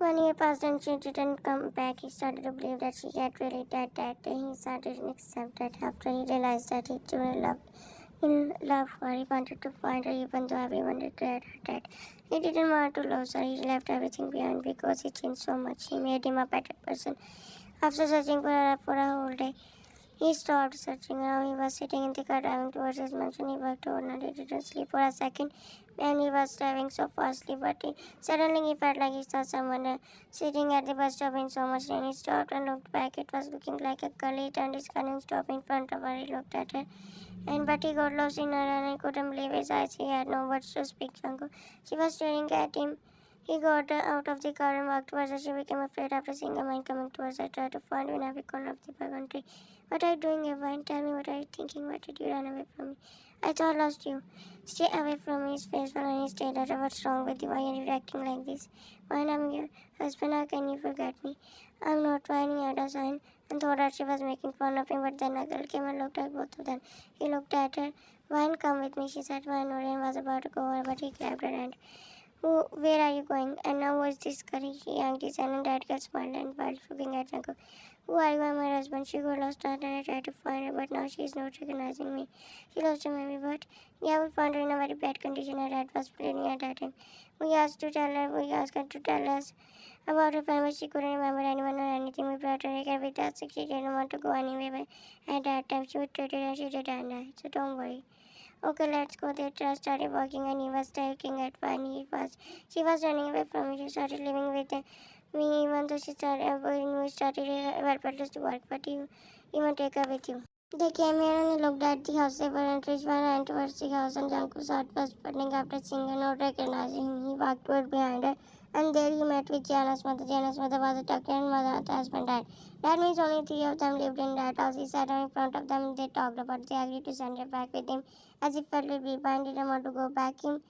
1 year passed and she didn't come back. He started to believe that she had really died that day. He started to accept that after he realized that he truly loved in love her. He wanted to find her even though everyone declared her dead. He didn't want to lose her. He left everything behind because he changed so much. He made him a better person. After searching for her for a whole day, he stopped searching. Now he was sitting in the car driving towards his mansion. He worked overnight. He didn't sleep for a second, and he was driving so fastly. But suddenly he felt like he saw someone sitting at the bus stop in so much rain. He stopped and looked back. It was looking like a girl. He turned his car and stopped in front of her. He looked at her, and but he got lost in her, and he couldn't believe his eyes. He had no words to speak. Janko. She was staring at him. He got out of the car and walked towards her. She became afraid after seeing a man coming towards her. Tried to find you in every corner of the country. What are you doing, Evan? Tell me, what are you thinking? Why did you run away from me? I thought I lost you. Stay away from me. His face fell and he stared at her. What's wrong with you? Why are you acting like this? When I'm your husband, how can you forget me? I'm not trying at a sign and thought that she was making fun of him, but then a girl came and looked at both of them. He looked at her. Wine, come with me, she said. Wine Orion was about to go over, but he grabbed her hand. Where are you going? And now what's this curry? He yanked his hand and that girl smiled and while looking at Jacob. Who are you? I'm my husband. She got lost and I tried to find her, but now she is not recognizing me. She lost her memory, but yeah, we found her in a very bad condition. Her dad was bleeding at that time. We asked her to tell us about her family. She couldn't remember anyone or anything. We brought her here with us. She didn't want to go anywhere. At that time, she was treated and she did die. So don't worry. Okay, let's go. They just started walking and he was taking at fun. She was running away from me. She started living with me even though we started well to work. But you even take her with you. They came here and he looked at the house. They were entries one ran towards the house and Janku's heart was burning after seeing her, not recognizing him. He walked toward behind her and there he met with Jana's mother. Jana's mother was a doctor and mother the husband died. That means only three of them lived in that house. He sat down in front of them. They talked about they agreed to send her back with him as he felt it behind didn't want to go back him.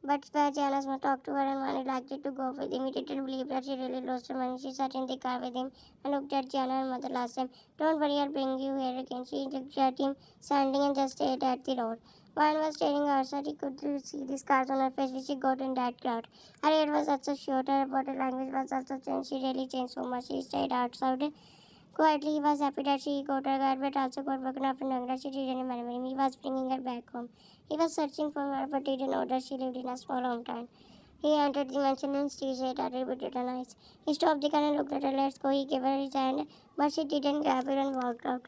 But Jana's mother talked to her and wanted likely to go with him. He didn't believe that she really lost her money. She sat in the car with him and looked at Jana and mother last time. Don't worry, I'll bring you here again. She looked at him, standing and just stared at the road. Vine was staring outside. He could see the scars on her face which she got in that crowd. Her hair was also short. Her body language was also changed. She really changed so much. She stayed outside. Quietly, he was happy that she got her guard, but also got woken up and knowing she didn't remember him. He was bringing her back home. He was searching for her, but didn't know that she lived in a small hometown. He entered the mansion and stared at her with little eyes. He stopped the car and looked at her. Let's go. He gave her his hand, but she didn't grab it and walked out.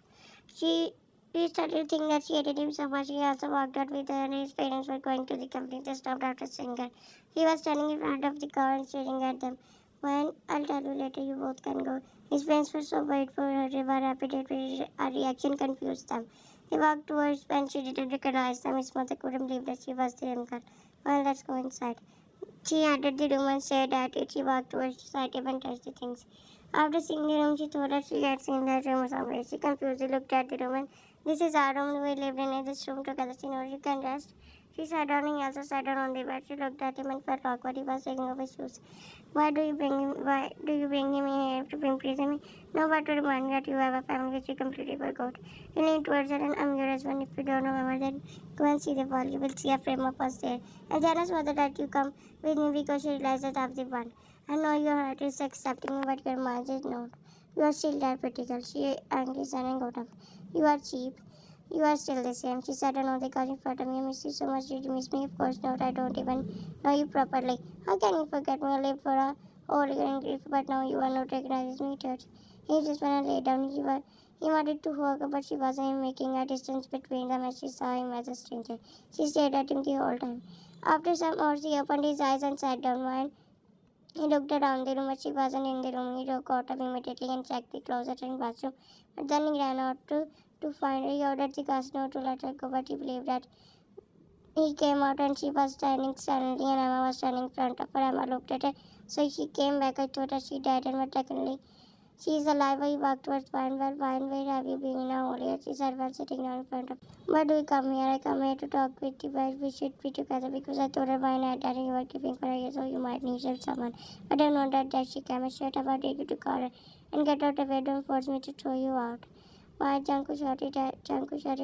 She he started to think that she hated him so much. He also walked out with her, and his parents were going to the company. They stopped after seeing her. He was standing in front of the car and staring at them. When I'll tell you later, you both can go. His parents were so worried for her. They were happy that her reaction confused them. They walked towards when she didn't recognize them. His mother couldn't believe that she was the young girl. Well, let's go inside. She entered the room and stared at it. She walked towards the side table and touched the things. After seeing the room, she thought that she had seen that room somewhere. She confusedly looked at the room and this is our room. We lived in this room together. She knows you can rest. She sat down and he also sat down on the bed. She looked at him and felt awkward. He was taking off his shoes. Why do you bring him in here to imprison me? No, but to remind me that you have a family which you completely forgot. He leaned towards her and I'm your husband. If you don't remember then go and see the wall. You will see a frame of us there. And Janice mother that you come with me because she realized that I'm the one. I know your heart is accepting me, but your mind is not. You are still that pretty girl. She angrily said and got up. You are cheap. You are still the same. She sat down on the couch in front of me. I miss you so much. Did you miss me? Of course not. I don't even know you properly. How can you forget me? I lived for a whole year in grief, but now you are not recognizing me, Church. He just went and lay down. He wanted to hug her, but she wasn't making a distance between them as she saw him as a stranger. She stared at him the whole time. After some hours, he opened his eyes and sat down. While he looked around the room, but she wasn't in the room. He got up immediately and checked the closet and bathroom. But then he ran out to find her. He ordered the casino to let her go, but he believed that he came out and she was standing silently and Emma was standing in front of her. Emma looked at her. So she came back. I thought that she died and but technically she is alive. He walked towards Vine. Well, Vine, where have you been in a whole year? She said while sitting down in front of her. Why do you come here? I come here to talk with you. Why we should be together because I told her Vine had died and you were keeping for her so you might need someone. But I know that she came and shut up. I take you to call her and get out of here. Don't force me to throw you out. Why Janku shouted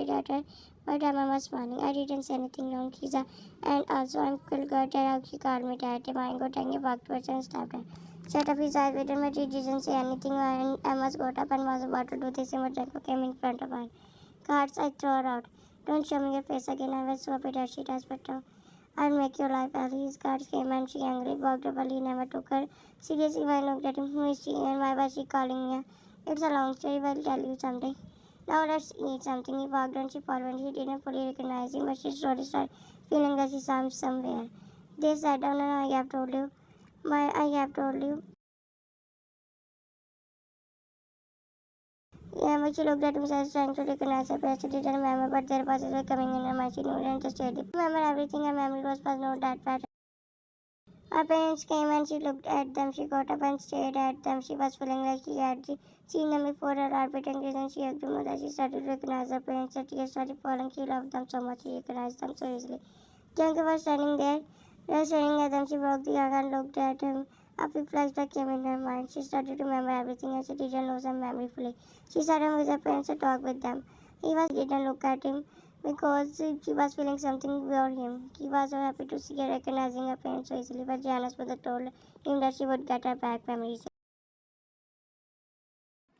at her, but Emma was smiling. I didn't say anything wrong, Kiza. And also I'm cool girl that how she called me that. Mango Tangy walked towards her and stopped her. shut up his eyes, waited, but he didn't say anything. And Emma got up and was about to do the same, but Janko came in front of her. Cards, I threw her out. Don't show me your face again. I was so happy that she does, but I'll make your life hell. His guards came and she angrily walked up, but he never took her seriously. When I looked at him, who is she and why was she calling me? It's a long story, I'll tell you someday. Now let's eat something. He walked and she followed. She didn't fully recognize him, but she slowly started feeling that she saw him somewhere. They sat down and I have told you. I have told you. Yeah, but she looked at him as trying to recognize her parents. She didn't remember, but their bosses were coming in and she knew and just stayed. Remember everything. Her memory was not that bad. Her parents came and she looked at them. She got up and stared at them. She was feeling like she had seen them before. Her heart and and she hugged them as she started to recognize her parents. Her tears started falling. She loved them so much. She recognized them so easily. Janka was standing there, staring at them. She broke the hug and looked at him. A few flashbacks came in her mind. She started to remember everything and she didn't lose her memory fully. She sat down with her parents and talked with them. Didn't look at him because she was feeling something for him. He was so happy to see her recognizing her parents so easily, but Janice mother told him that she would get her back memories.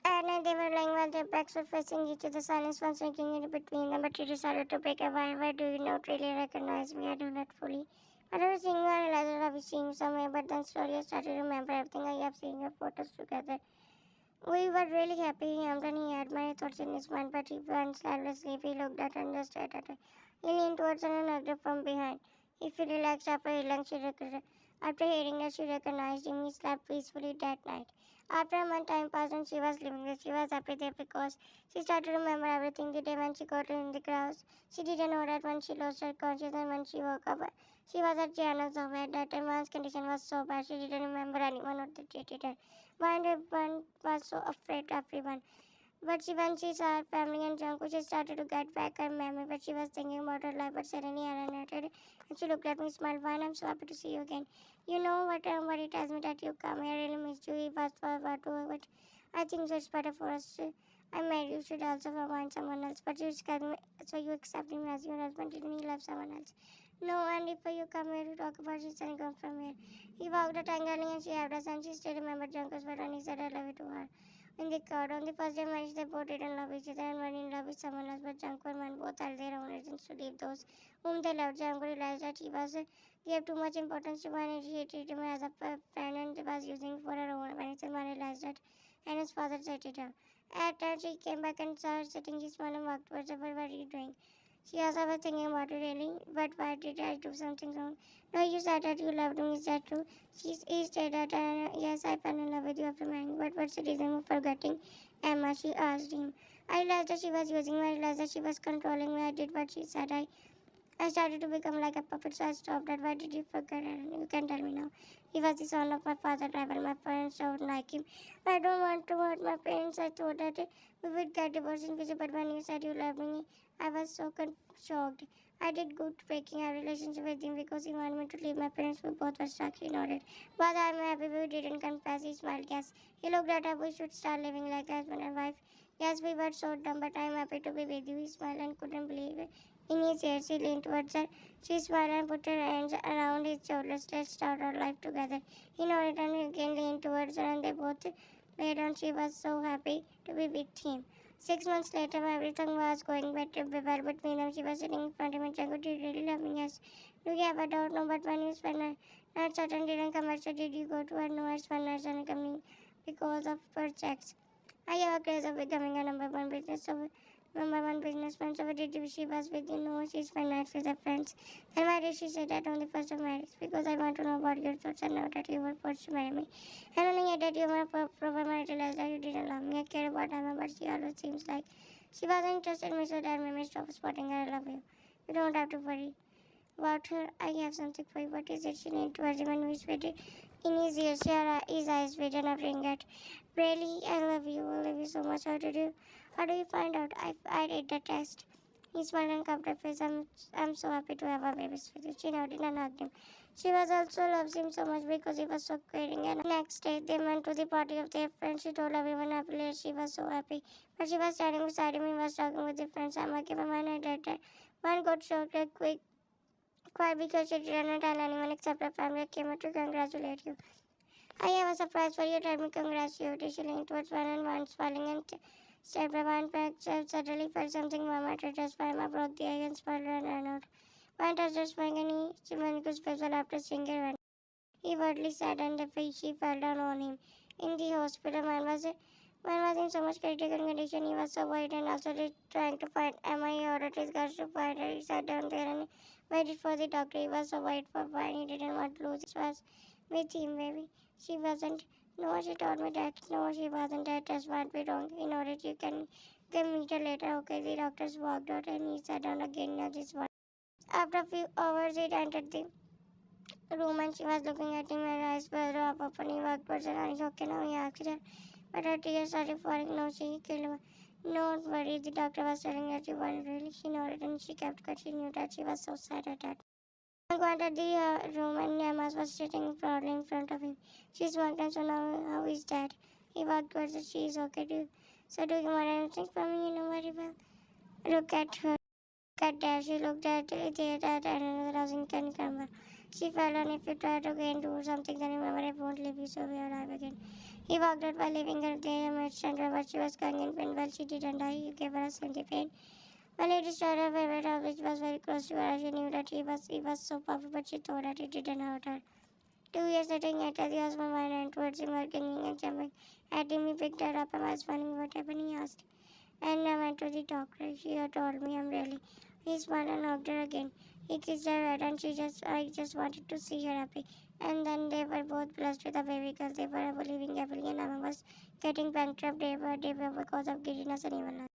At night they were lying while their backs were facing each other. Silence was sinking in between them, but she decided to pick a why do you not really recognize me? I do not fully. I was seeing you, I realized that I was seeing you somewhere, but then slowly I started to remember everything. I have seen your photos together. We were really happy, and he had my thoughts in his mind, but he went slightly asleep. He looked at her and just stared at her. He leaned towards her and hugged her from behind. He felt relaxed after after hearing that she recognized him. He slept peacefully that night. After a month time passed and she was living there, she was happy there because she started to remember everything the day when she got in the house. She didn't know that when she lost her consciousness and when she woke up, she was at Gianna's home. At that time, Anne's condition was so bad she didn't remember anyone who treated her. One everyone was so afraid of everyone. But when she saw her family and Jungkook, she started to get back her memory. But she was thinking about her life, but suddenly Anna nodded and she looked at me, smiled. Fine, I'm so happy to see you again. You know what? Somebody tells me that you come here. I really missed you. He was about to, but I think so it's better for us. I married you should also find someone else. But you accept him as your husband. Didn't he love someone else? No, and if you come here to talk about his son, come from here. He walked out angrily and she had us, and she still remembered Jungkook's word when he said I love you to her. In the crowd, on the first day marriage, they both didn't love each other and were in love with someone else, but Jungkook and Man both had their own reasons to leave those whom they loved. Jungkook realized that gave too much importance to Man and he treated him as a friend and was using for her own advantage. And Man realized that and his father said it her. At times, she came back and saw her sitting. She smiled and walked towards her. What are you doing? She also was thinking about it really, but why did I do something wrong? No, you said that you loved me, is that true? He said that, yes, I fell in love with you after marrying, but what's the reason for forgetting Emma? She asked him. I realized that she was using me, I realized that she was controlling me, I did what she said, I started to become like a puppet, so I stopped that. Why did you forget her? You can tell me now. He was the son of my father, rival. My parents don't like him. I don't want to hurt my parents. I thought that we would get divorced in future, but when you said you loved me, I was so shocked. I did good breaking our relationship with him because he wanted me to leave my parents. We both were stuck. He nodded. But I'm happy we didn't confess. He smiled. Yes. He looked at her. We should start living like husband and wife. Yes, we were so dumb, but I'm happy to be with you. He smiled and couldn't believe it. In his ear, she leaned towards her. She smiled and put her hands around his shoulders. Let's start our life together. He nodded and again leaned towards her, and they both laid on. She was so happy to be with him. 6 months later, everything was going better well between them. She was sitting in front of him. Jango, do you really love me? Yes. Do you ever doubt? No, but when you spend not certain didn't come. I said, did you go to her? No, I spent nights and coming because of projects. I have a craze of becoming a number one businessman. So what did she was with you? No, she spent nights with her friends. Then why did she say that on the first of marriage? Because I want to know about your thoughts and know that you were forced to marry me. And only that you were proper married realized that you didn't love me. I care about Emma, but she always seems like she wasn't interested in me, so that made me stop spotting her. I love you. You don't have to worry about her. I have something for you. What is it? She leaned towards him and whispered in his ear. His eyes wet and offering it. Really, I love you. I love you so much. How do you find out? I did the test. He smiled and covered her face. I'm so happy to have a baby with you. She nodded and hugged him. She was also loves him so much because he was so caring. And next day, they went to the party of their friends. She told everyone happily she was so happy. But she was standing beside him. He was talking with his friends. Emma came and I did that. One got shocked quick because she did not tell anyone except her family came out to congratulate you. I have a surprise for you. Tell me congratulations. She leaned towards one and one, smiling and stepped one back. Suddenly felt something warm at her chest. Fatima broke the ice and smiled and ran out. One touched her spine and he Simon could special after seeing her run. He wordly sat and the face she fell down on him. In the hospital, man was in so much critical condition. He was so worried and also trying to find Emma. He ordered his guards to find her. He sat down there and waited for the doctor. He was so worried for fine. He didn't want to lose his trust with him, baby. She wasn't. No, she told me that. No, she wasn't. That just won't be wrong. In order you can meet her later. Okay, the doctors walked out and he sat down again. Now this one. After a few hours, he entered the room and she was looking at him. Her eyes were half open. He walked towards her and he okay now. He asked her, but her tears started falling. No, she killed him. Don't worry, the doctor was telling her she wanted really. She nodded and she kept because she knew that she was so sad at that. I entered the room and Emma was sitting proudly in front of him. She smiled and so now how is dad? He walked towards her. She is okay too. So do you want anything from me? You know very well. Look at her. At that, she looked at it at another housing can crumble. She felt and if you try to again do something, then remember I won't leave you so we are alive again. He walked out while leaving her there amid center, but she was crying in pain. Well, she didn't die. He gave her a scenty pain. My lady started her favorite house, which was very close to her. She knew that he was so powerful, but she thought that it didn't hurt her. 2 years later, he entered the husband went and towards him, working and jumping at him. He picked her up and was smiling. What happened? He asked. And I went to the doctor. She had told me I'm really. He smiled and hugged her again. He kissed her head and I just wanted to see her happy. And then they were both blessed with a baby girl. They were living happily and Emma was getting bankrupt day by day because of giddiness and evil.